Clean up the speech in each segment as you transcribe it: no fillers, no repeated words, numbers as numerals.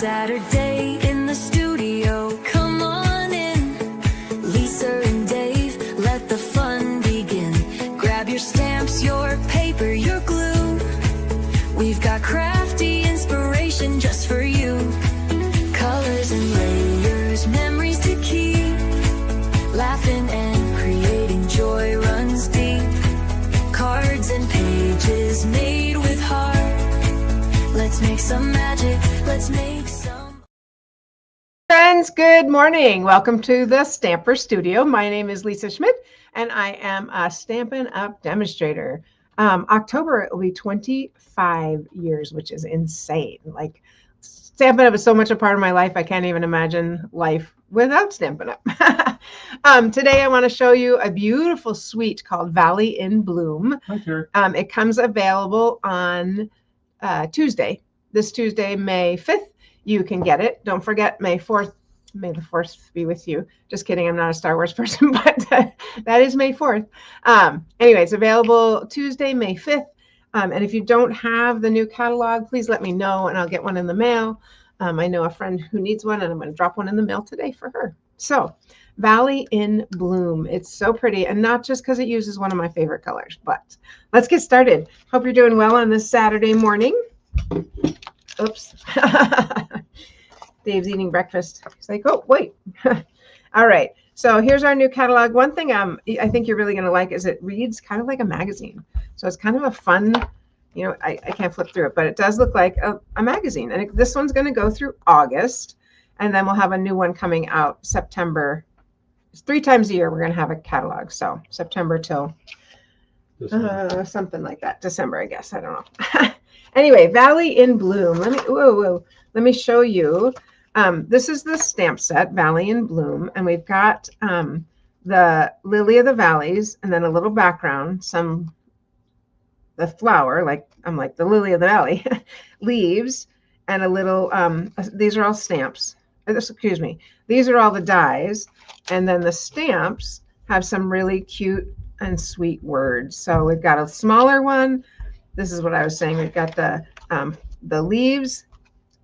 Saturday in the studio, come on in. Lisa and Dave, let the fun begin. Grab your stamps, your paper, your glue. We've got crafty inspiration just for you. Colors and layers, memories to keep. Laughing and creating joy runs deep. Cards and pages made with heart. Let's make some magic, let's make some. Friends, good morning. Welcome to the Stamper Studio. My name is Lisa Schmidt, and I am a Stampin' Up! Demonstrator. October, it will be 25 years, which is insane. Like, Stampin' Up! Is so much a part of my life, I can't even imagine life without Stampin' Up! Today, I want to show you a beautiful suite called Valley in Bloom. Hi, Terry. It comes available on Tuesday, this Tuesday, May 5th. You can get it. Don't forget May 4th. May the 4th be with you. Just kidding. I'm not a Star Wars person, but that is May 4th. Anyway, it's available Tuesday, May 5th. And if you don't have the new catalog, please let me know and I'll get one in the mail. I know a friend who needs one and I'm going to drop one in the mail today for her. So Valley in Bloom. It's so pretty, and not just because it uses one of my favorite colors, but let's get started. Hope you're doing well on this Saturday morning. Oops. Dave's eating breakfast. He's like, oh, wait. All right. So here's our new catalog. One thing I think you're really going to like is it reads kind of like a magazine. So it's kind of a fun, you know, I can't flip through it, but it does look like a magazine. And this one's going to go through August, and then we'll have a new one coming out September. 3 times a year we're going to have a catalog. So September till something like that. December, I guess. I don't know. Anyway, Valley in Bloom. Let me show you. This is the stamp set, Valley in Bloom, and we've got the Lily of the Valleys, and then a little background, the flower, like the Lily of the Valley, leaves, and a little. These are all stamps. Excuse me. These are all the dies, and then the stamps have some really cute and sweet words. So we've got a smaller one. This is what I was saying. We've got the leaves,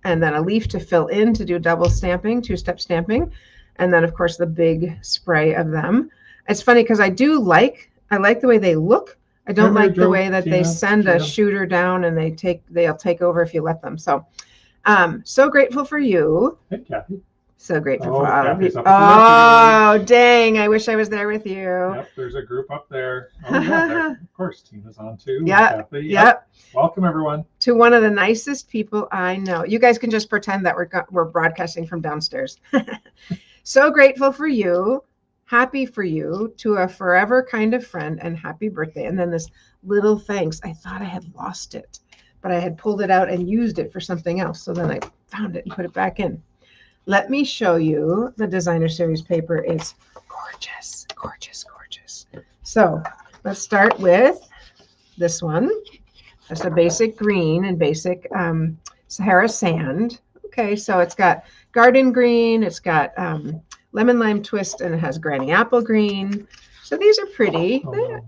and then a leaf to fill in to do double stamping, 2-step stamping, and then of course the big spray of them. It's funny because I like the way they look. I don't like the way that they send a shooter down and they'll take over if you let them. So so grateful for you. Hey, Kathy. So grateful for all of you. Oh, dang, I wish I was there with you. Yep, there's a group up there. Oh, yeah, there. Of course, Tina's on too. Yep. Yep. Welcome, everyone. To one of the nicest people I know. You guys can just pretend that we're broadcasting from downstairs. So grateful for you. Happy for you. To a forever kind of friend, and happy birthday. And then this little thanks. I thought I had lost it, but I had pulled it out and used it for something else. So then I found it and put it back in. Let me show you the designer series paper. It's gorgeous, gorgeous, gorgeous. So let's start with this one. Just a basic green and basic Sahara sand. Okay, so it's got garden green, it's got lemon lime twist, and it has granny apple green. So these are pretty. Oh, no.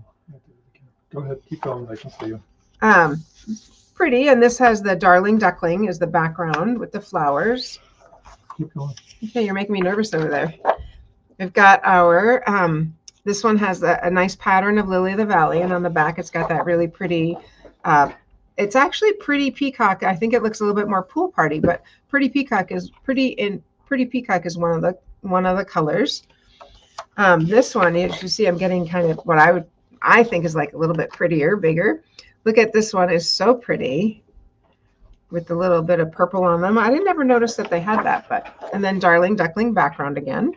Go ahead, keep going. I can see you. Pretty, and this has the darling duckling as the background with the flowers. Keep going. Okay, you're making me nervous over there. We've got our, this one has a nice pattern of Lily of the Valley, and on the back it's got that really pretty, it's actually Pretty Peacock. I think it looks a little bit more pool party, but Pretty Peacock is Pretty Peacock is one of the colors. This one, as you see, I'm getting kind of what I think is like a little bit prettier, bigger. Look at this one, is so pretty with a little bit of purple on them. I didn't ever notice that they had that, and then darling duckling background again.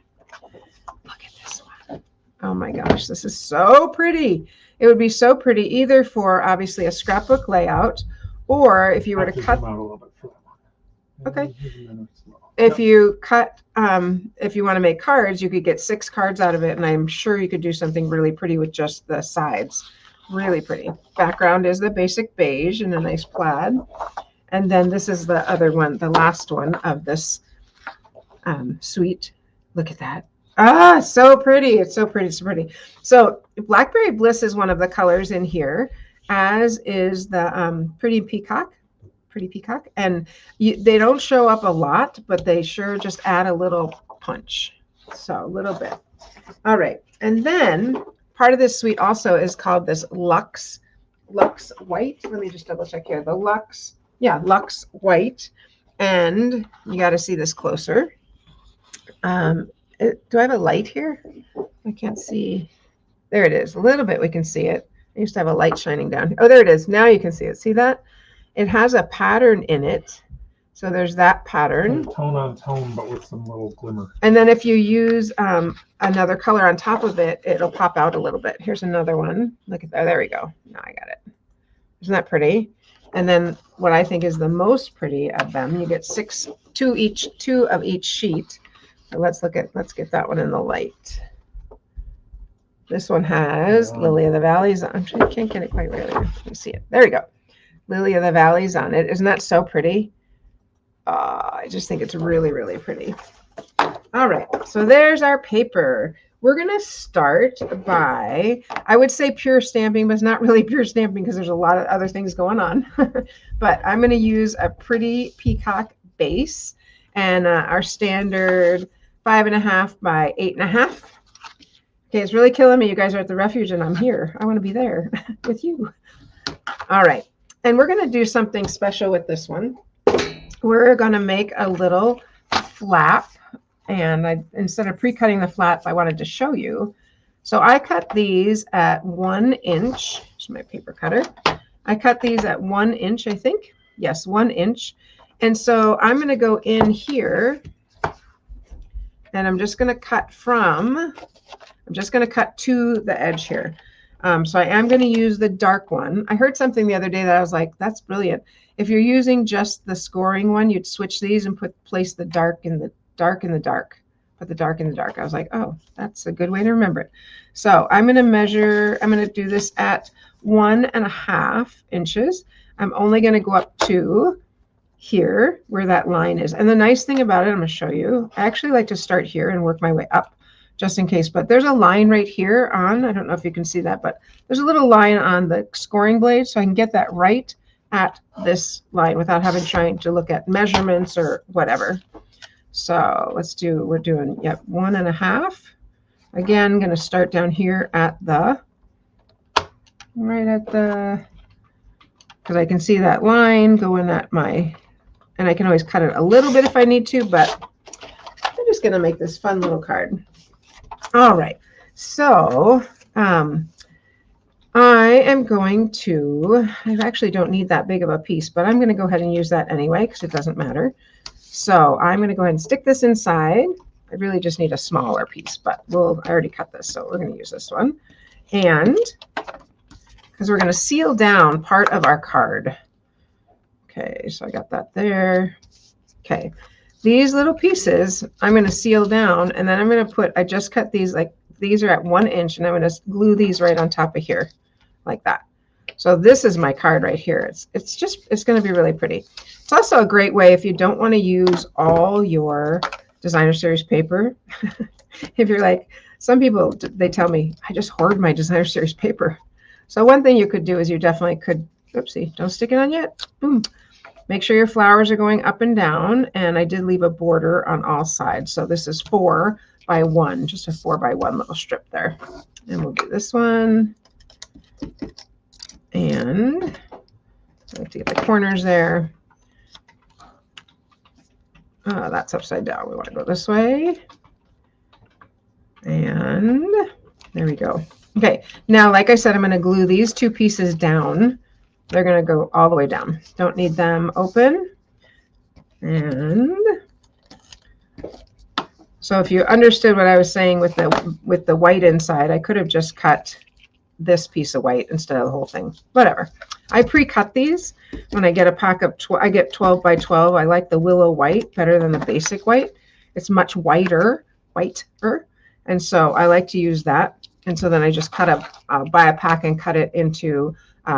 Look at this one. Oh my gosh, this is so pretty. It would be so pretty either for obviously a scrapbook layout, or if you were to cut. Okay. If you cut, if you want to make cards, you could get 6 cards out of it, and I'm sure you could do something really pretty with just the sides. Really pretty. Background is the basic beige and a nice plaid. And then this is the other one, the last one of this suite. Look at that. Ah, so pretty. It's so pretty. So pretty. So Blackberry Bliss is one of the colors in here, as is the Pretty Peacock. pretty peacock. And they don't show up a lot, but they sure just add a little punch. So a little bit. All right. And then part of this suite also is called this Luxe White. Let me just double check here. The Luxe White. And you got to see this closer. Do I have a light here? I can't see. There it is. A little bit we can see it. I used to have a light shining down here. Oh, there it is. Now you can see it. See that? It has a pattern in it. So there's that pattern. Tone on tone, but with some little glimmer. And then if you use another color on top of it, it'll pop out a little bit. Here's another one. Look at that. There we go. Now I got it. Isn't that pretty? And then what I think is the most pretty of them, you get two of each sheet. So let's get that one in the light. This one has Lily of the Valleys. I can't get it quite right there. Let me see it. There we go. Lily of the Valleys on it. Isn't that so pretty? I just think it's really, really pretty. All right. So there's our paper. We're going to start by, I would say pure stamping, but it's not really pure stamping because there's a lot of other things going on. But I'm going to use a pretty peacock base and our standard 5.5 by 8.5. Okay, it's really killing me. You guys are at the refuge and I'm here. I want to be there with you. All right. And we're going to do something special with this one. We're going to make a little flap. And instead of pre-cutting the flap, I wanted to show you. So I cut these at 1 inch. Here's my paper cutter. I cut these at 1 inch, I think. Yes, 1 inch. And so I'm going to go in here. And I'm just going to cut to the edge here. So I am going to use the dark one. I heard something the other day that I was like, that's brilliant. If you're using just the scoring one, you'd switch these and place the dark in the dark in the dark. Put the dark in the dark. I was like, oh, that's a good way to remember it. So I'm going to do this at 1.5 inches. I'm only going to go up to here where that line is. And the nice thing about it, I'm going to show you, I actually like to start here and work my way up just in case, but there's a line right here on, I don't know if you can see that, but there's a little line on the scoring blade, so I can get that right at this line without trying to look at measurements or whatever. So we're doing, 1.5. Again, going to start down here at because I can see that line going at and I can always cut it a little bit if I need to, but I'm just going to make this fun little card. All right, so I actually don't need that big of a piece, but I'm going to go ahead and use that anyway because it doesn't matter. So I'm going to go ahead and stick this inside. I really just need a smaller piece, but I already cut this, so we're going to use this one. And because we're going to seal down part of our card. Okay, so I got that there. Okay. These little pieces I'm going to seal down, and then I'm going to I just cut these, these are at 1 inch, and I'm going to glue these right on top of here like that. So this is my card right here. It's going to be really pretty. It's also a great way if you don't want to use all your designer series paper. If you're like, some people, they tell me, I just hoard my designer series paper. So one thing you could do is you definitely could, oopsie, don't stick it on yet. Boom. Make sure your flowers are going up and down, and I did leave a border on all sides. So this is 4 by 1, just a 4 by 1 little strip there. And we'll do this one. And I have to get the corners there. That's upside down. We want to go this way. And there we go. Okay, now, like I said, I'm going to glue these two pieces down. They're going to go all the way down. Don't need them open. And so if you understood what I was saying with the white inside, I could have just cut this piece of white instead of the whole thing. Whatever. I pre-cut these. When I get a pack of, I get 12 by 12. I like the willow white better than the basic white. It's much whiter. And so I like to use that. And so then I just buy a pack and cut it into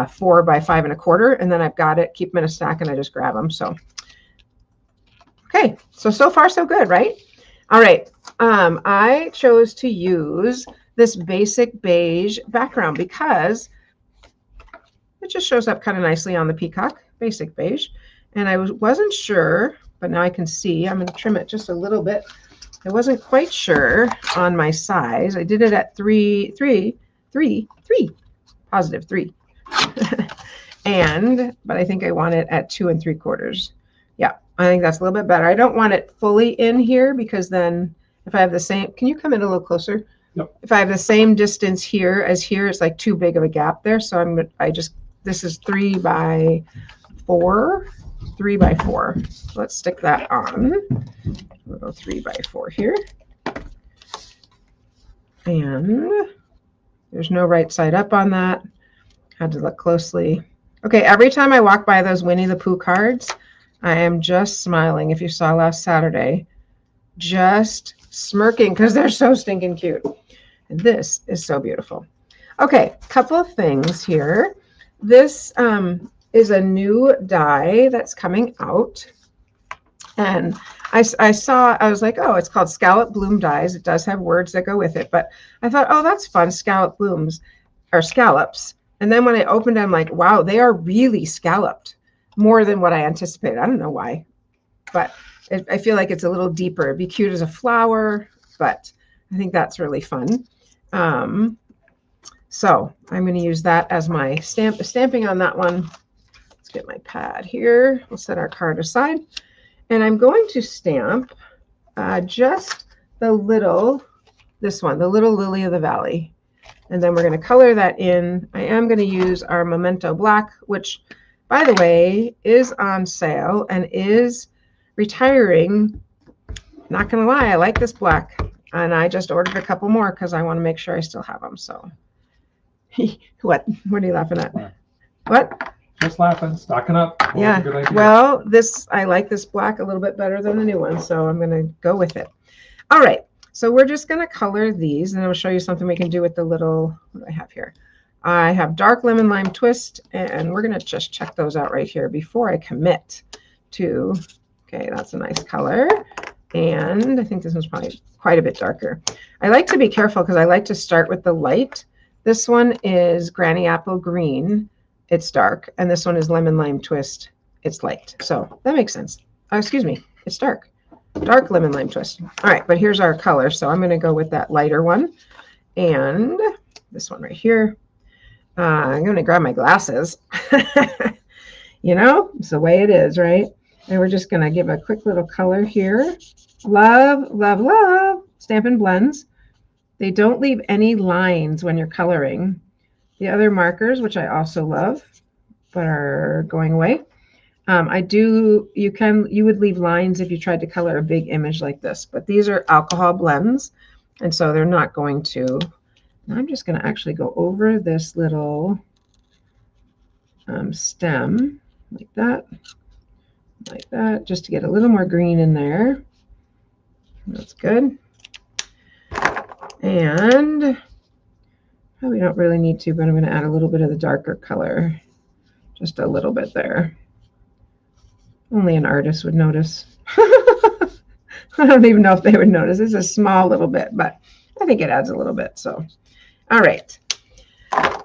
4 by 5 1/4, and then I've got it, keep them in a stack, and I just grab them. So, okay, so far so good, right? All right, I chose to use this basic beige background because it just shows up kind of nicely on the peacock, basic beige. And I wasn't sure, but now I can see. I'm going to trim it just a little bit. I wasn't quite sure on my size. I did it at 3, positive 3. But I think I want it at 2 3/4. Yeah, I think that's a little bit better. I don't want it fully in here because then if I have the same, can you come in a little closer? Yep. If I have the same distance here as here, it's like too big of a gap there. So this is 3 by 4, 3 by 4. So let's stick that on. We'll go 3 by 4 here. And there's no right side up on that. Had to look closely. Okay, every time I walk by those Winnie the Pooh cards, I am just smiling. If you saw last Saturday, just smirking because they're so stinking cute. And this is so beautiful. Okay, couple of things here. This is a new die that's coming out. And I was like, oh, it's called Scallop Bloom Dies. It does have words that go with it. But I thought, oh, that's fun, scallop blooms, or scallops. And then when I opened it, I'm like, wow, they are really scalloped, more than what I anticipated. I don't know why, but I feel like it's a little deeper. It'd be cute as a flower, but I think that's really fun. So I'm going to use that as my stamping on that one. Let's get my pad here. We'll set our card aside. And I'm going to stamp just the little, this one, the little Lily of the Valley. And then we're going to color that in. I am going to use our Memento Black, which, by the way, is on sale and is retiring. Not going to lie, I like this black. And I just ordered a couple more because I want to make sure I still have them. So, what are you laughing at? What? Just laughing, stocking up. Yeah. Good idea. Well, I like this black a little bit better than the new one, so I'm going to go with it. All right. So we're just going to color these, and I'll show you something we can do with the little, what do I have here? I have dark lemon lime twist, and we're going to just check those out right here before I commit to, okay, that's a nice color. And I think this one's probably quite a bit darker. I like to be careful because I like to start with the light. This one is Granny Apple Green. It's dark. And this one is Lemon Lime Twist. It's light. So that makes sense. Oh, excuse me. It's dark. Dark Lemon Lime Twist. All right, but here's our color. So I'm going to go with that lighter one. And this one right here. I'm going to grab my glasses. You know, it's the way it is, right? And we're just going to give a quick little color here. Love, love, love. Stampin' Blends. They don't leave any lines when you're coloring. The other markers, which I also love, but are going away. You would leave lines if you tried to color a big image like this, but these are alcohol blends, and so they're not going to. I'm just going to actually go over this little stem like that, just to get a little more green in there. That's good. And we don't really need to, but I'm going to add a little bit of the darker color, just a little bit there. Only an artist would notice. I don't even know if they would notice. It's a small little bit, but I think it adds a little bit. So, all right.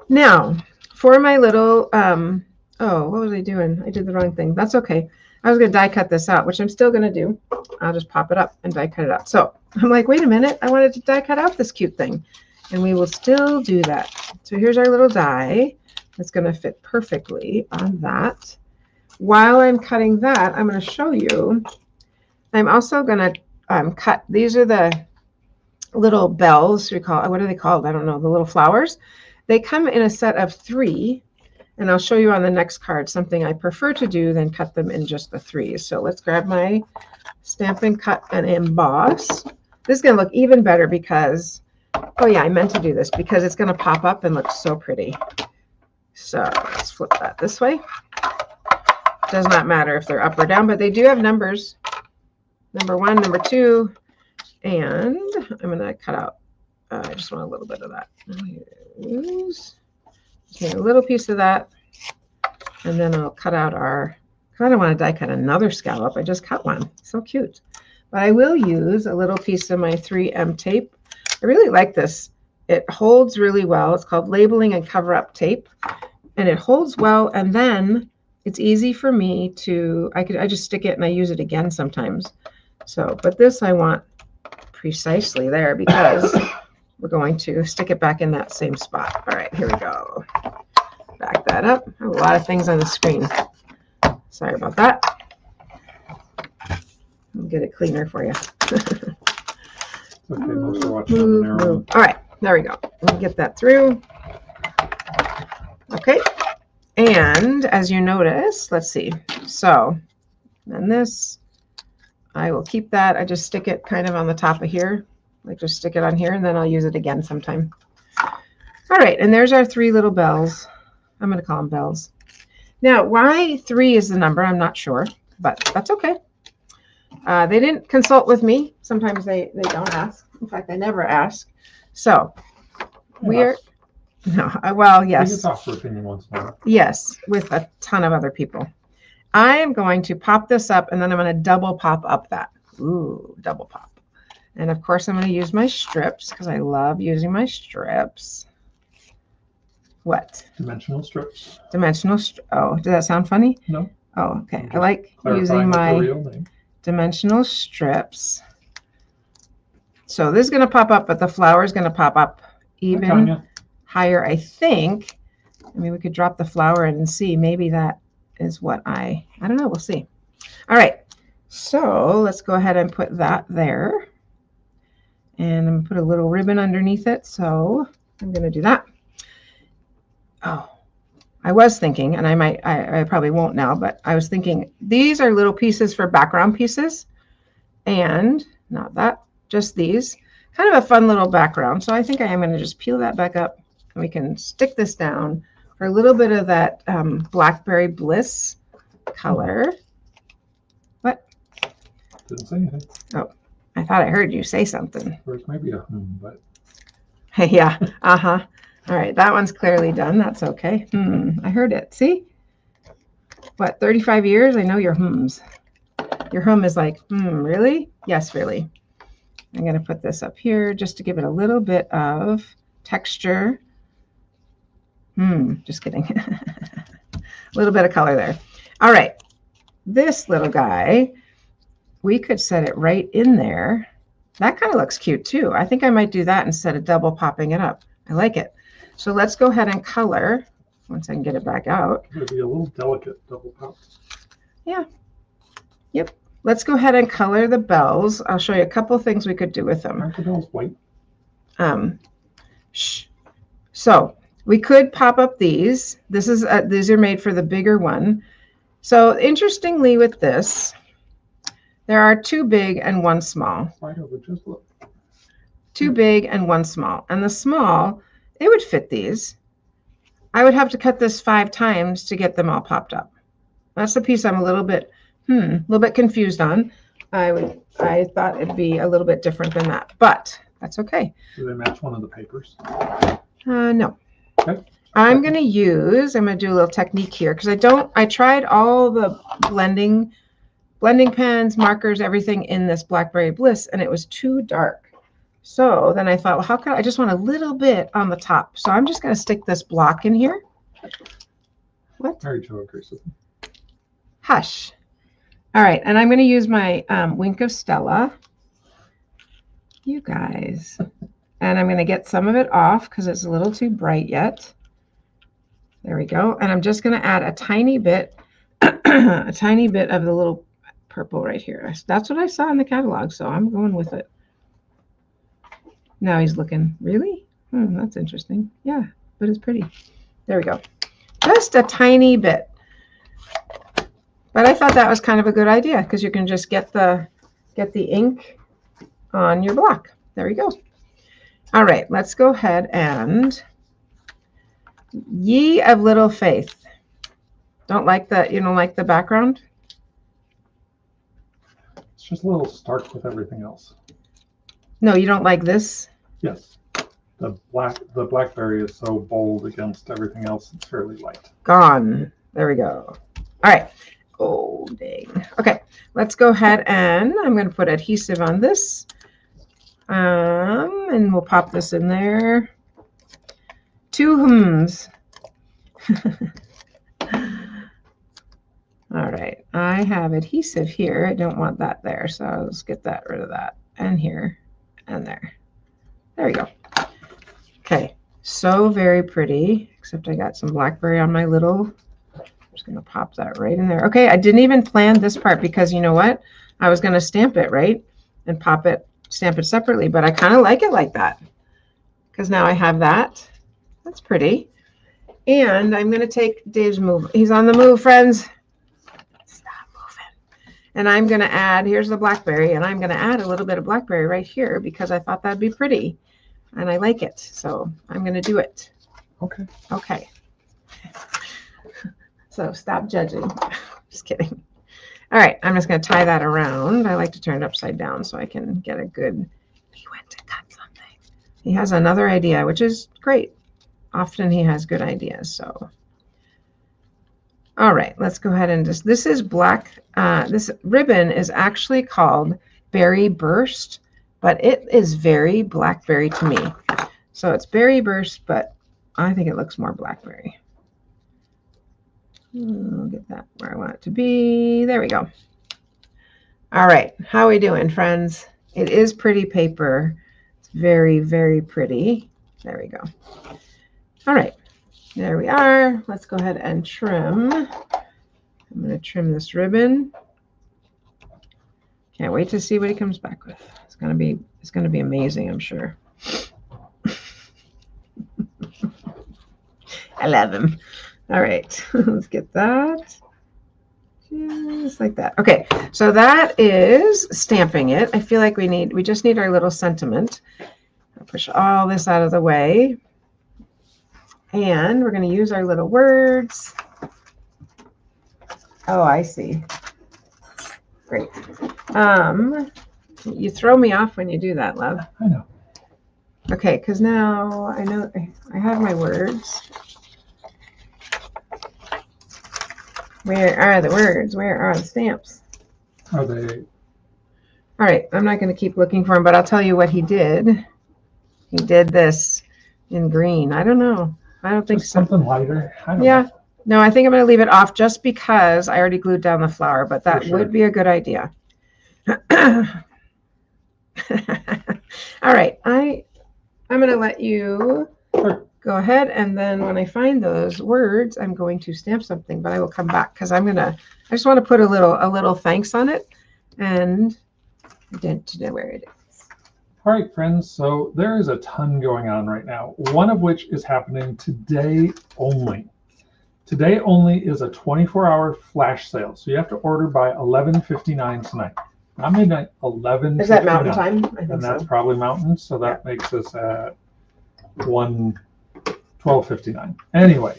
Now, for my little, oh, what was I doing? I did the wrong thing. That's okay. I was going to die cut this out, which I'm still going to do. I'll just pop it up and die cut it out. So I'm like, wait a minute. I wanted to die cut out this cute thing. And we will still do that. So here's our little die. It's going to fit perfectly on that. While I'm cutting that, I'm going to show you. I'm also going to cut. These are the little bells. What are they called? I don't know. The little flowers. They come in a set of 3. And I'll show you on the next card something I prefer to do than cut them in just the 3s. So let's grab my Stampin' Cut and Emboss. This is going to look even better because, oh yeah, I meant to do this because it's going to pop up and look so pretty. So let's flip that this way. Does not matter if they're up or down, but they do have numbers. Number 1, number 2, and I'm going to cut out. I just want a little bit of that. Just need a little piece of that, and then I'll cut out our. I don't want to die cut another scallop. I just cut one. So cute. But I will use a little piece of my 3M tape. I really like this. It holds really well. It's called Labeling and Cover Up Tape, and it holds well. And then it's easy for me to, I just stick it and I use it again sometimes. So, but this I want precisely there because we're going to stick it back in that same spot. All right, here we go. Back that up. I have a lot of things on the screen. Sorry about that. I'll get it cleaner for you. Okay, most are watching on the narrow one. All right, there we go. Let me get that through. Okay, and as you notice, let's see. So, and this, I will keep that. I just stick it kind of on the top of here. Like just stick it on here, and then I'll use it again sometime. All right, and there's our 3 little bells. I'm going to call them bells. Now, why 3 is the number, I'm not sure, but that's okay. They didn't consult with me. Sometimes they don't ask. In fact, they never ask. So we're, no, well, yes. You can talk for opinion once in a while. Yes, with a ton of other people. I am going to pop this up, and then I'm going to double pop up that. Ooh, double pop. And of course, I'm going to use my strips because I love using my strips. What? Dimensional strips. Dimensional. Oh, did that sound funny? No. Oh, okay. I like using The my real name. dimensional strips. So this is going to pop up, but the flower is going to pop up even higher, I think. I mean, we could drop the flower in and see. Maybe that is what I don't know. We'll see. All right. So let's go ahead and put that there. And I'm going to put a little ribbon underneath it. So I'm going to do that. Oh, I was thinking, and I probably won't now, but I was thinking these are little pieces for background pieces, and not that, just these. Kind of a fun little background. So I think I am going to just peel that back up, and we can stick this down for a little bit of that Blackberry Bliss color. What? Didn't say anything. Oh, I thought I heard you say something. There's maybe a but. Hey, yeah. Uh-huh. All right, that one's clearly done. That's okay. I heard it. See? What, 35 years? I know your hums. Your hum is like, really? Yes, really. I'm going to put this up here just to give it a little bit of texture. Just kidding. A little bit of color there. All right. This little guy, we could set it right in there. That kind of looks cute too. I think I might do that instead of double popping it up. I like it. So let's go ahead and color once I can get it back out. It'd be a little delicate double pop. Yeah. Yep. Let's go ahead and color the bells. I'll show you a couple of things we could do with them. Aren't the bells white? So we could pop up these. These are made for the bigger one. So interestingly with this, there are 2 big and 1 small. Why don't we just look? 2 big and 1 small. And the small, it would fit these. I would have to cut this 5 times to get them all popped up. That's the piece I'm a little bit confused on. I thought it'd be a little bit different than that, but that's okay. Do they match one of the papers? No. Okay. I'm going to do a little technique here because I tried all the blending pens, markers, everything in this Blackberry Bliss, and it was too dark. So then I thought, well, how could I just want a little bit on the top? So I'm just going to stick this block in here. What? Mary Jo agrees with me. Hush. All right, and I'm going to use my Wink of Stella. You guys. And I'm going to get some of it off because it's a little too bright yet. There we go. And I'm just going to add a tiny bit, of the little purple right here. That's what I saw in the catalog, so I'm going with it. Now he's looking, really? That's interesting. Yeah, but it's pretty. There we go. Just a tiny bit. But I thought that was kind of a good idea because you can just get the ink on your block. There we go. All right, let's go ahead and Ye of Little Faith. You don't like the background? It's just a little stark with everything else. No, you don't like this? Yes. The blackberry is so bold against everything else, it's fairly light. Gone. There we go. All right. Oh, dang. Okay, let's go ahead and I'm going to put adhesive on this. And we'll pop this in there. 2 hums. All right, I have adhesive here. I don't want that there, so I'll just get that rid of that. And here, and there. There we go. Okay, so very pretty, except I got some blackberry on my little, I'm just gonna pop that right in there. Okay, I didn't even plan this part because you know what? I was gonna stamp it, right? And pop it, stamp it separately, but I kind of like it like that because now I have that. That's pretty. And I'm gonna take Dave's move. He's on the move, friends. Stop moving. And I'm gonna add, here's the blackberry, and I'm gonna add a little bit of blackberry right here because I thought that'd be pretty. And I like it, so I'm going to do it. Okay. Okay. So stop judging. Just kidding. All right, I'm just going to tie that around. I like to turn it upside down so I can get a good, he went to cut something. He has another idea, which is great. Often he has good ideas, so. All right, let's go ahead and just, this is black. This ribbon is actually called Berry Burst. But it is very blackberry to me. So it's berry burst, but I think it looks more blackberry. I'll get that where I want it to be. There we go. All right, how are we doing, friends? It is pretty paper. It's very, very pretty. There we go. All right, there we are. Let's go ahead and trim. I'm going to trim this ribbon. Can't wait to see what he comes back with. It's gonna be amazing, I'm sure. I love him. All right, let's get that. Just like that. Okay, so that is stamping it. I feel like we just need our little sentiment. I'll push all this out of the way. And we're gonna use our little words. Oh, I see. Great. You throw me off when you do that, love. I know. Okay, because now I know I have my words. Where are the words? Where are the stamps? Are they? All right, I'm not going to keep looking for them, but I'll tell you what he did. He did this in green. I don't know. I don't think Just so. something lighter? I don't Yeah. know. No, I think I'm going to leave it off just because I already glued down the flower, but that sure. would be a good idea. All right, I'm going to let you Sure. go ahead, and then when I find those words, I'm going to stamp something, but I will come back because I just want to put a little thanks on it, and I didn't know where it is. All right, friends, so there is a ton going on right now, one of which is happening today only. Today only is a 24-hour flash sale, so you have to order by 11:59 tonight. Not midnight, 11:59. Is that Mountain Time? I think And that's so. probably Mountain, so that makes us at 12:59. Anyway,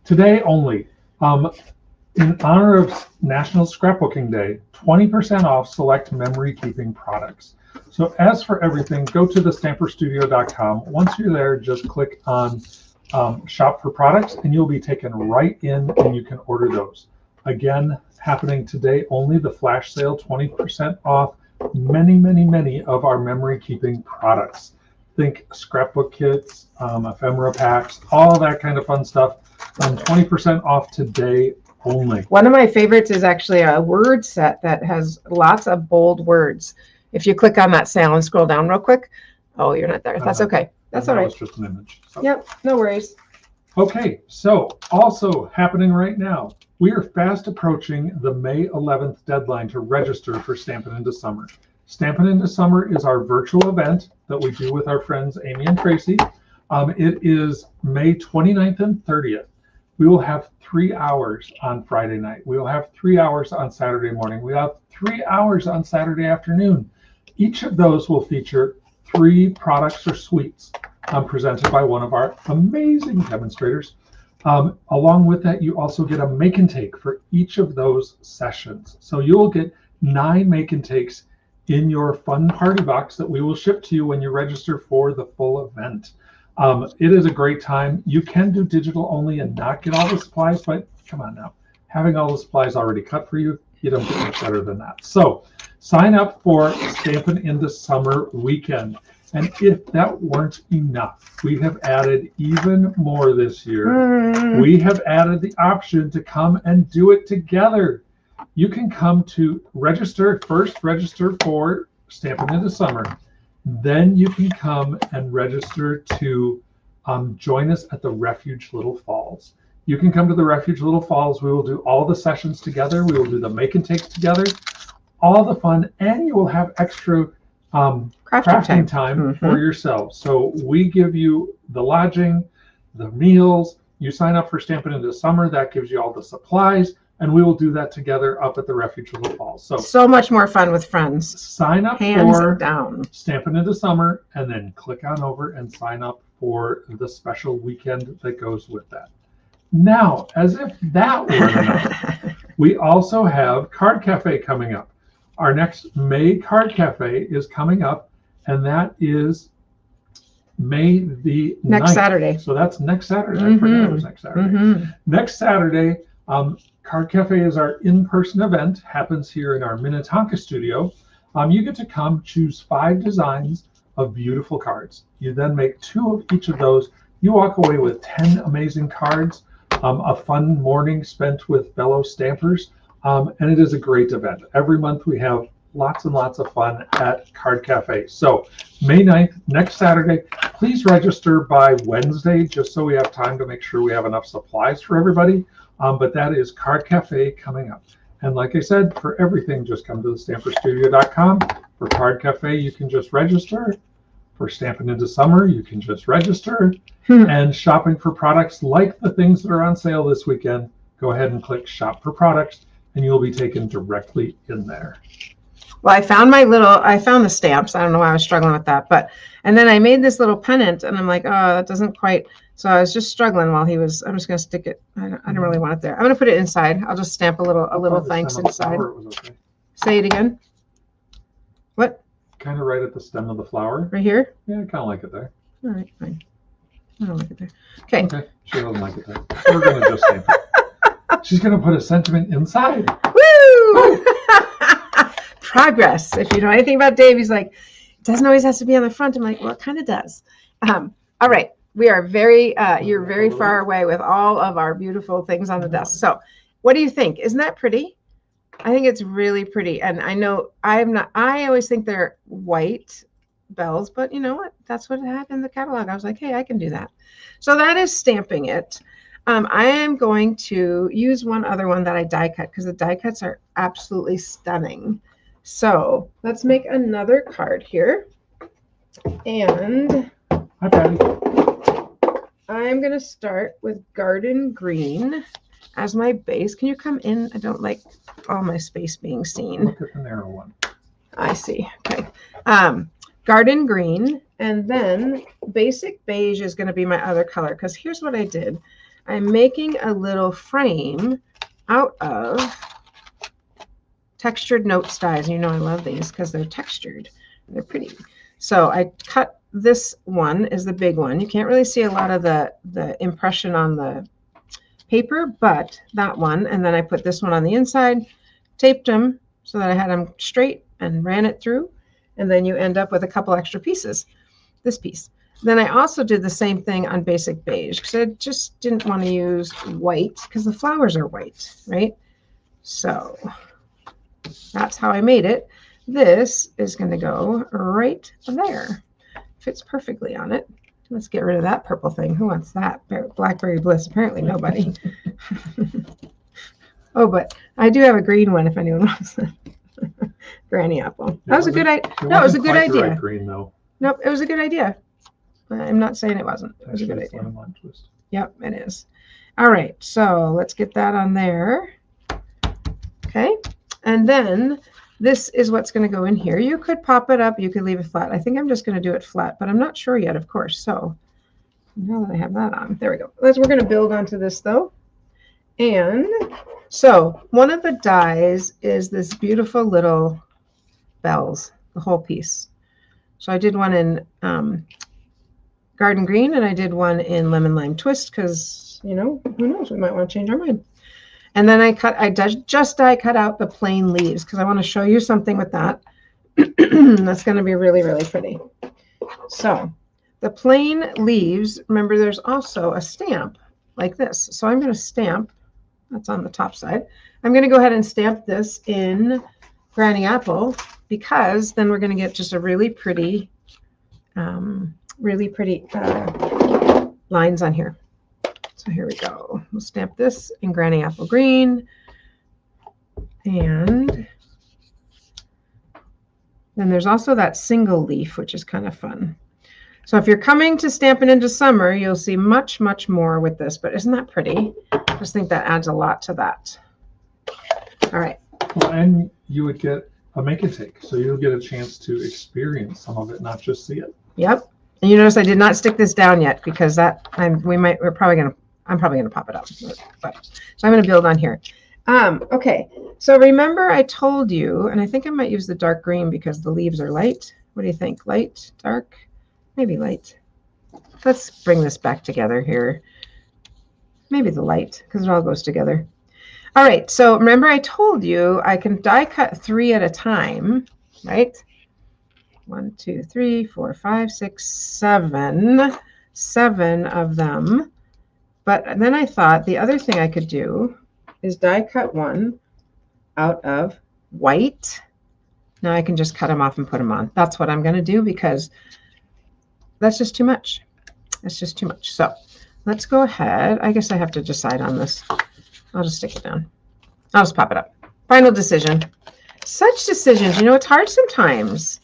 today only. In honor of National Scrapbooking Day, 20% off select memory keeping products. So as for everything, go to thestamperstudio.com. Once you're there, just click on shop for products and you'll be taken right in and you can order those. Again, happening today only, the flash sale, 20% off many of our memory keeping products. Think scrapbook kits, ephemera packs, all that kind of fun stuff. 20% off today only. One of my favorites is actually a word set that has lots of bold words. If you click on that sale and scroll down real quick. Oh, you're not there. That's okay. That's all That right. was just an image. So. Yep, no worries. Okay, so also happening right now, we are fast approaching the May 11th deadline to register for Stampin' Into Summer. Stampin' Into Summer is our virtual event that we do with our friends Amy and Tracy. It is May 29th and 30th. We will have 3 hours on Friday night. We will have 3 hours on Saturday morning. We have 3 hours on Saturday afternoon. Each of those will feature 3 products or suites presented by one of our amazing demonstrators. Along with that, you also get a make and take for each of those sessions. So you will get 9 make and takes in your fun party box that we will ship to you when you register for the full event. It is a great time. You can do digital only and not get all the supplies, but come on now, having all the supplies already cut for you, you don't get much better than that. So sign up for Stampin' Into Summer weekend. And if that weren't enough, we have added even more this year. We have added the option to come and do it together. you can come to register for Stampin' Into Summer. Then you can come and register to join us at the Refuge Little Falls. You can come to the Refuge Little Falls. We will do all the sessions together. We will do the make and takes together, all the fun, and you will have extra crafting time for yourselves. So we give you the lodging, the meals. You sign up for Stampin' Into Summer. That gives you all the supplies, and we will do that together up at the Refuge Little Falls. So much more fun with friends. Sign up Hands for down. Stampin' Into Summer, and then click on over and sign up for the special weekend that goes with that. Now, as if that weren't enough, we also have Card Cafe coming up. Our next May Card Cafe is coming up, and that is May the 9th. Next Saturday. So that's next Saturday. I forgot it was next Saturday. Next Saturday, Card Cafe is our in-person event, happens here in our Minnetonka studio. You get to come choose 5 designs of beautiful cards. You then make 2 of each of those. You walk away with 10 amazing cards, a fun morning spent with fellow stampers, and it is a great event. Every month we have lots and lots of fun at Card Cafe. So May 9th, next Saturday, please register by Wednesday, just so we have time to make sure we have enough supplies for everybody. But that is Card Cafe coming up. And like I said, for everything, just come to thestamperstudio.com. For Card Cafe, you can just register. For Stampin' Into Summer, you can just register. And shopping for products like the things that are on sale this weekend, go ahead and click Shop for Products, and you'll be taken directly in there. Well, I found the stamps. I don't know why I was struggling with that, and then I made this little pennant, and I'm like, oh, that doesn't quite. So I was just struggling while I'm just going to stick it. I don't really want it there. I'm going to put it inside. I'll just stamp a little thanks inside. Okay. Say it again. What? Kind of right at the stem of the flower. Right here? Yeah, I kind of like it there. All right, fine. I don't like it there. Okay. Okay, she doesn't like it there. We're going to just stamp it. She's going to put a sentiment inside. Woo! Progress. If you know anything about Dave, he's like, it doesn't always have to be on the front. I'm like, well, it kind of does. All right. We are you're very far away with all of our beautiful things on the desk. So what do you think? Isn't that pretty? I think it's really pretty. And I know I always think they're white bells, but you know what? That's what it had in the catalog. I was like, hey, I can do that. So that is stamping it. I am going to use one other one that I die cut because the die cuts are absolutely stunning. So let's make another card here. And Hi, Patty. I'm going to start with Garden Green as my base. Can you come in? I don't like all my space being seen. Look at the narrow one. I see. Okay. Garden Green, and then Basic Beige is going to be my other color, because here's what I did. I'm making a little frame out of textured note dies. You know I love these because they're textured. They're pretty. So I cut this one is the big one. You can't really see a lot of the impression on the paper, but that one. And then I put this one on the inside, taped them so that I had them straight and ran it through. And then you end up with a couple extra pieces, this piece. Then I also did the same thing on Basic Beige because I just didn't want to use white because the flowers are white, right? So that's how I made it. This is going to go right there. Fits perfectly on it. Let's get rid of that purple thing. Who wants that? Blackberry Bliss. Apparently nobody. Oh, but I do have a green one if anyone wants that. Granny apple. That was a good idea. No, it was a good idea. Right green, though. Nope, it was a good idea. I'm not saying it wasn't. It was a good idea. Yep, it is. All right, so let's get that on there. Okay, and then this is what's going to go in here. You could pop it up. You could leave it flat. I think I'm just going to do it flat, but I'm not sure yet, of course. So now that I have that on, there we go. We're going to build onto this, though. And so one of the dies is this beautiful little bells, the whole piece. So I did one in Garden Green, and I did one in Lemon Lime Twist because, you know, who knows, we might want to change our mind. And then I just die cut out the plain leaves because I want to show you something with that. That's going to be really, really pretty. So the plain leaves, remember there's also a stamp like this. So I'm going to stamp That's on the top side. I'm going to go ahead and stamp this in Granny Apple because then we're going to get just a really pretty lines on here. So here we go. We'll stamp this in Granny Apple Green. And then there's also that single leaf, which is kind of fun. So if you're coming to Stampin' Into Summer, you'll see much, much more with this. But isn't that pretty? I just think that adds a lot to that. All right. Well, and you would get a make and take. So you'll get a chance to experience some of it, not just see it. Yep. And you notice I did not stick this I'm probably gonna pop it up. But so I'm gonna build on here. Okay. So remember I told you, and I think I might use the dark green because the leaves are light. What do you think? Light, dark? Maybe light. Let's bring this back together here. Maybe the light, because it all goes together. All right, so remember I told you I can die cut 3 at a time, right? 1, 2, 3, 4, 5, 6, 7. 7 of them. But then I thought the other thing I could do is die cut 1 out of white. Now I can just cut them off and put them on. That's what I'm going to do because that's just too much. That's just too much. So let's go ahead. I guess I have to decide on this. I'll just stick it down. I'll just pop it up. Final decision. Such decisions. You know, it's hard sometimes.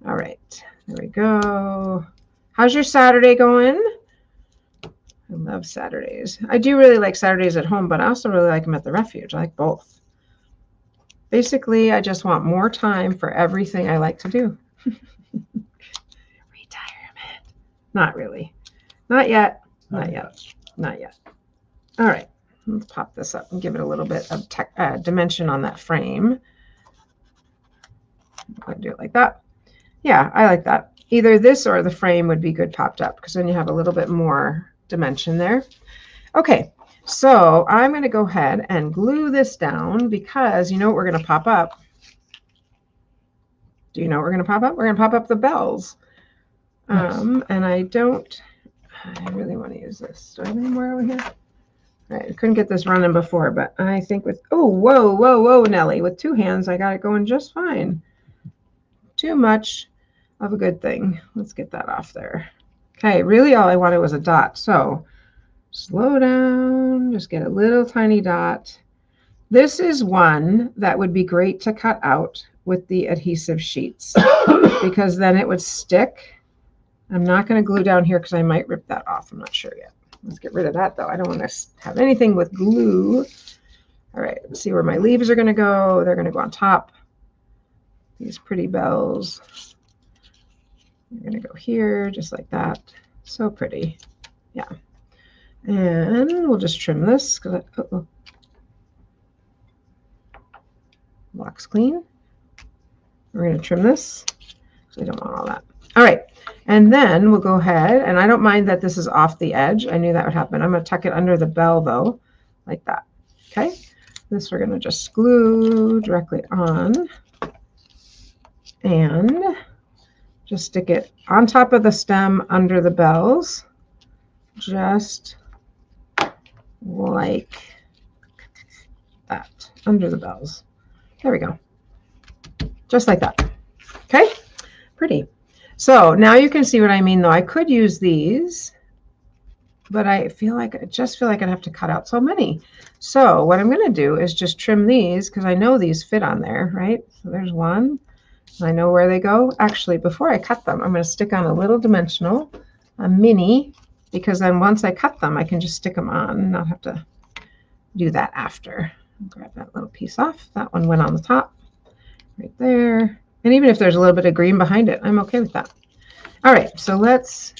All right. There we go. How's your Saturday going? I love Saturdays. I do really like Saturdays at home, but I also really like them at the refuge. I like both. Basically, I just want more time for everything I like to do. Retirement. Not really. Not yet. Not yet. Not yet. All right. Let's pop this up and give it a little bit of dimension on that frame. I'm going to do it like that. Yeah, I like that. Either this or the frame would be good popped up because then you have a little bit more dimension there. Okay, so I'm going to go ahead and glue this down because you know what we're going to pop up? Do you know what we're going to pop up? We're going to pop up the bells. And I really want to use this. Do I have any more over here? All right, I couldn't get this running before, but I think with, oh, whoa, whoa, whoa, Nelly. With 2 hands, I got it going just fine. Too much of a good thing. Let's get that off there. Okay, really all I wanted was a dot. So slow down, just get a little tiny dot. This is one that would be great to cut out with the adhesive sheets because then it would stick. I'm not going to glue down here because I might rip that off. I'm not sure yet. Let's get rid of that though. I don't want to have anything with glue. All right, let's see where my leaves are going to go. They're going to go on top. These pretty bells. They're going to go here just like that. So pretty. Yeah. And we'll just trim this because box clean. We're going to trim this because I don't want all that. All right. And then we'll go ahead, and I don't mind that this is off the edge. I knew that would happen. I'm going to tuck it under the bell, though, like that. Okay? This we're going to just glue directly on and just stick it on top of the stem under the bells, just like that, under the bells. There we go. Just like that. Okay? Pretty. So now you can see what I mean, though. I could use these, but I just feel like I'd have to cut out so many. So what I'm going to do is just trim these because I know these fit on there, right? So there's one. I know where they go. Actually, before I cut them, I'm going to stick on a little dimensional, a mini, because then once I cut them, I can just stick them on and not have to do that after. Grab that little piece off. That one went on the top, right there. And even if there's a little bit of green behind it, I'm okay with that. All right, so let's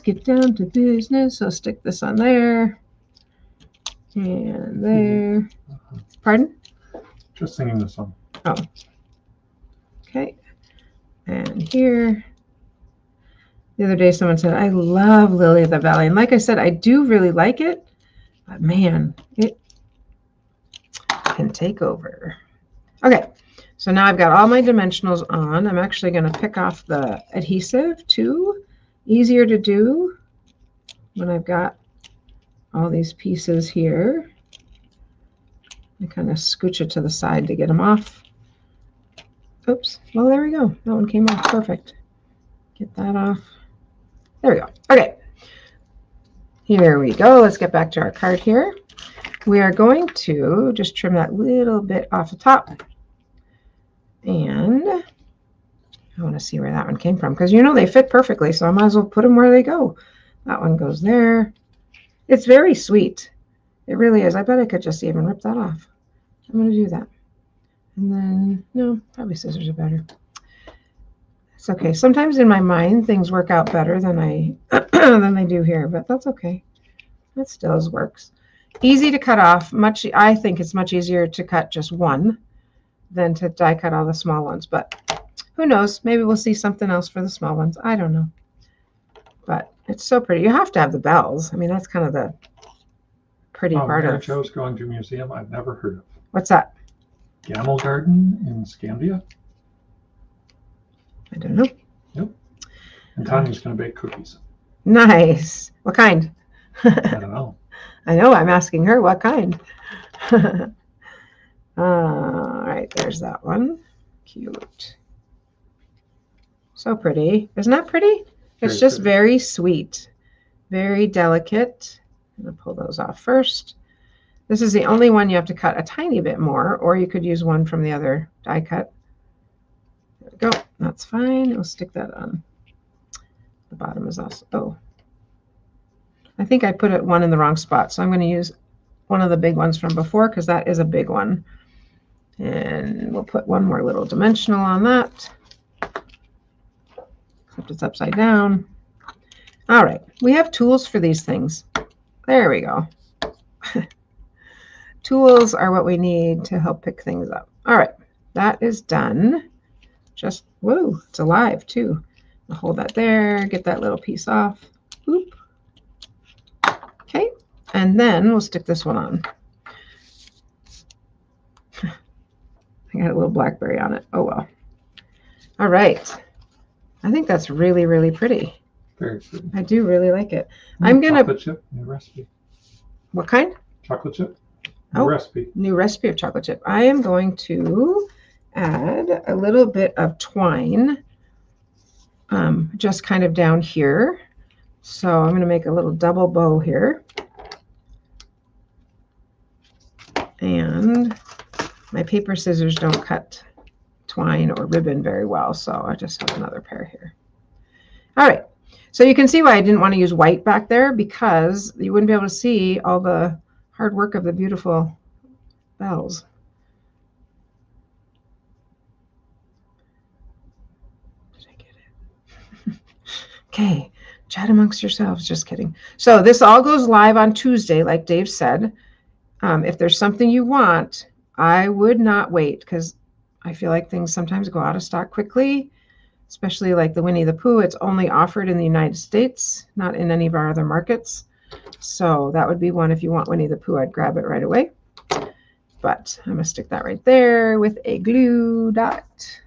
get down to business. So stick this on there and there. Pardon? Just singing the song. Oh. Okay. And here. The other day someone said, I love Lily of the Valley. And like I said, I do really like it. But man, it can take over. Okay. So now I've got all my dimensionals on. I'm actually going to pick off the adhesive too. Easier to do when I've got all these pieces here. I kind of scooch it to the side to get them off. Oops. Well, there we go. That one came off perfect. Get that off. There we go. Okay. Here we go. Let's get back to our card here. We are going to just trim that little bit off the top. And I want to see where that one came from, because you know they fit perfectly, so I might as well put them where they go. That one goes there. It's very sweet. It really is. I bet I could just even rip that off. I'm going to do that. And then, no, probably scissors are better. It's okay. Sometimes in my mind, things work out better than than they do here, but that's okay. That still works. Easy to cut off. I think it's much easier to cut just one than to die cut all the small ones, but who knows? Maybe we'll see something else for the small ones. I don't know. But it's so pretty. You have to have the bells. I mean, that's kind of the pretty part of it. Joe's going to a museum I've never heard of. What's that? Gamel Garden in Scandia. I don't know. Yep. And Tanya's going to bake cookies. Nice. What kind? I don't know. I know. I'm asking her what kind. All right. There's that one. Cute. So pretty. Isn't that pretty? It's just very sweet. Very delicate. I'm going to pull those off first. This is the only one you have to cut a tiny bit more, or you could use one from the other die cut. There we go. That's fine. We'll stick that on. The bottom is also, oh. I think I put one in the wrong spot, so I'm going to use one of the big ones from before, because that is a big one. And we'll put one more little dimensional on that. Except it's upside down. All right. We have tools for these things. There we go. Tools are what we need to help pick things up. All right, that is done. Just, whoa, it's alive too. I'll hold that there, get that little piece off. Oop. Okay, and then we'll stick this one on. I got a little blackberry on it. Oh well. All right. I think that's really, really pretty. Very pretty. I do really like it. I'm going to... Chocolate chip, new recipe. What kind? Chocolate chip. New recipe. New recipe of chocolate chip. I am going to add a little bit of twine just kind of down here. So I'm going to make a little double bow here. And my paper scissors don't cut twine or ribbon very well, so I just have another pair here. All right. So you can see why I didn't want to use white back there, because you wouldn't be able to see all the hard work of the beautiful bells. Did I get it? Okay, chat amongst yourselves. Just kidding. So this all goes live on Tuesday, like Dave said. If there's something you want, I would not wait, because I feel like things sometimes go out of stock quickly, especially like the Winnie the Pooh. It's only offered in the United States, not in any of our other markets. So that would be one. If you want Winnie the Pooh, I'd grab it right away. But I'm going to stick that right there with a glue dot.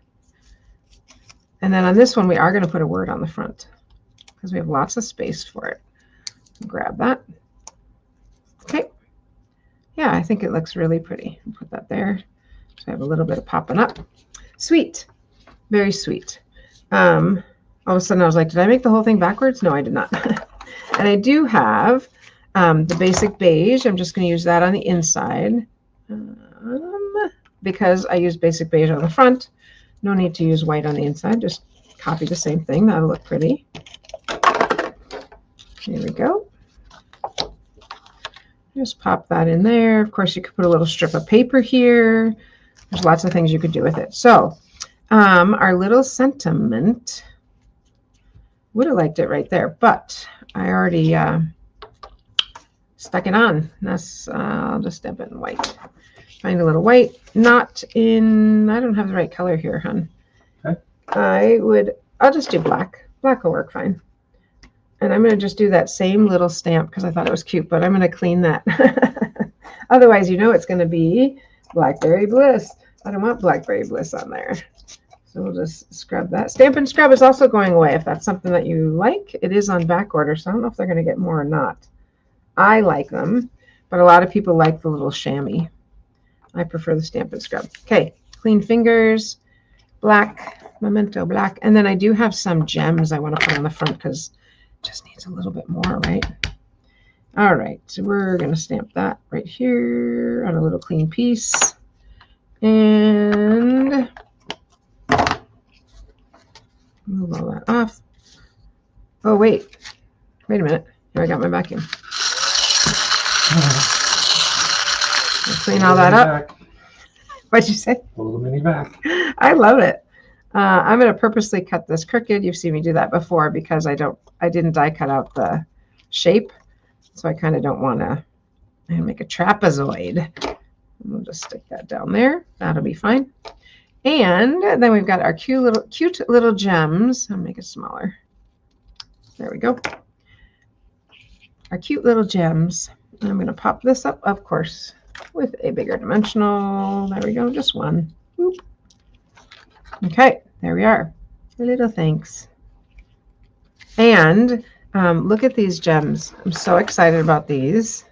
And then on this one, we are going to put a word on the front, because we have lots of space for it. Grab that. Okay. Yeah, I think it looks really pretty. Put that there. So I have a little bit of popping up. Sweet. Very sweet. All of a sudden I was like, did I make the whole thing backwards? No, I did not. And I do have the basic beige. I'm just going to use that on the inside because I use basic beige on the front. No need to use white on the inside. Just copy the same thing. That'll look pretty. Here we go. Just pop that in there. Of course, you could put a little strip of paper here. There's lots of things you could do with it. So our little sentiment, would have liked it right there, but I already stuck it on. That's I'll just dip it in white. Find a little white, not in, I don't have the right color here, hon. Okay. I'll just do black. Black will work fine. And I'm going to just do that same little stamp because I thought it was cute, but I'm going to clean that. Otherwise, you know it's going to be Blackberry Bliss. I don't want Blackberry Bliss on there. So we'll just scrub that. Stamp and Scrub is also going away if that's something that you like. It is on back order, so I don't know if they're going to get more or not. I like them, but a lot of people like the little chamois. I prefer the Stampin' Scrub. Okay, clean fingers, black, Memento black. And then I do have some gems I want to put on the front because it just needs a little bit more, right? All right, so we're going to stamp that right here on a little clean piece. And move all that off. Oh, wait a minute. Here, I got my vacuum. Clean all that up. What'd you say? A little mini vac. I love it. I'm going to purposely cut this crooked. You've seen me do that before because I didn't die cut out the shape. So I kind of don't want to make a trapezoid. We'll just stick that down there. That'll be fine. And then we've got our cute little gems. I'll make it smaller. There we go. Our cute little gems. I'm going to pop this up, of course, with a bigger dimensional. There we go, just one. Boop. Okay, there we are. A little thanks. And look at these gems. I'm so excited about these.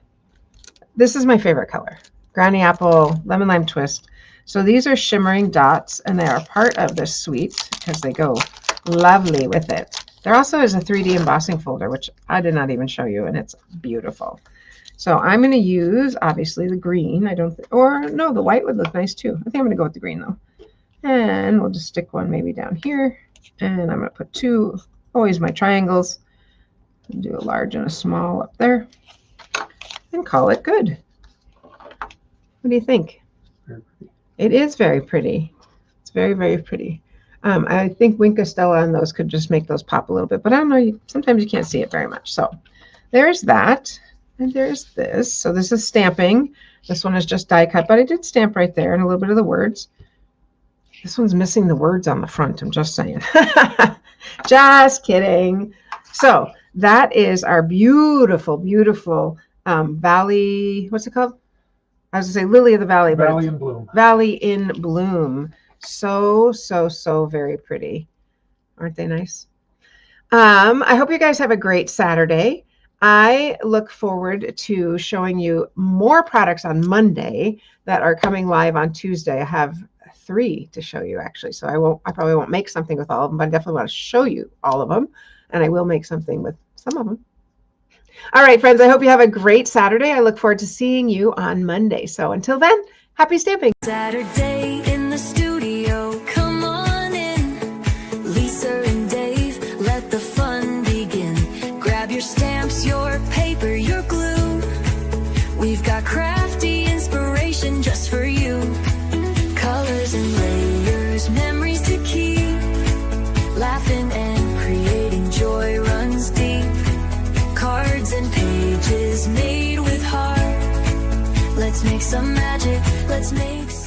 This is my favorite color. Granny Apple Lemon Lime Twist. So these are shimmering dots, and they are part of this suite because they go lovely with it. There also is a 3D embossing folder, which I did not even show you, and it's beautiful. So I'm going to use, obviously, the green. Or no, the white would look nice too. I think I'm going to go with the green though. And we'll just stick one maybe down here. And I'm going to put two, always my triangles. And do a large and a small up there. And call it good. What do you think? Very pretty. It is very pretty. It's very, very pretty. I think Wink Estella on those could just make those pop a little bit, but I don't know. Sometimes you can't see it very much. So there's that, and there's this. So this is stamping. This one is just die cut, but I did stamp right there and a little bit of the words. This one's missing the words on the front. I'm just saying. Just kidding. So that is our beautiful, beautiful Valley. What's it called? I was going to say Lily of the Valley. Valley in Bloom. Valley in Bloom. So, so, so very pretty. Aren't they nice? I hope you guys have a great Saturday. I look forward to showing you more products on Monday that are coming live on Tuesday. I have 3 to show you actually. So I probably won't make something with all of them, but I definitely want to show you all of them. And I will make something with some of them. All right, friends, I hope you have a great Saturday. I look forward to seeing you on Monday. So until then, happy stamping. Saturday in the studio, come on in. Lisa and Dave, let the fun begin. Grab your stamps, your paper, your glue. We've got crafty inspiration just for you. Colors and layers, memories to keep. Laughing and creating joy runs deep. Cards and pages made with heart. Let's make some magic. Let's make some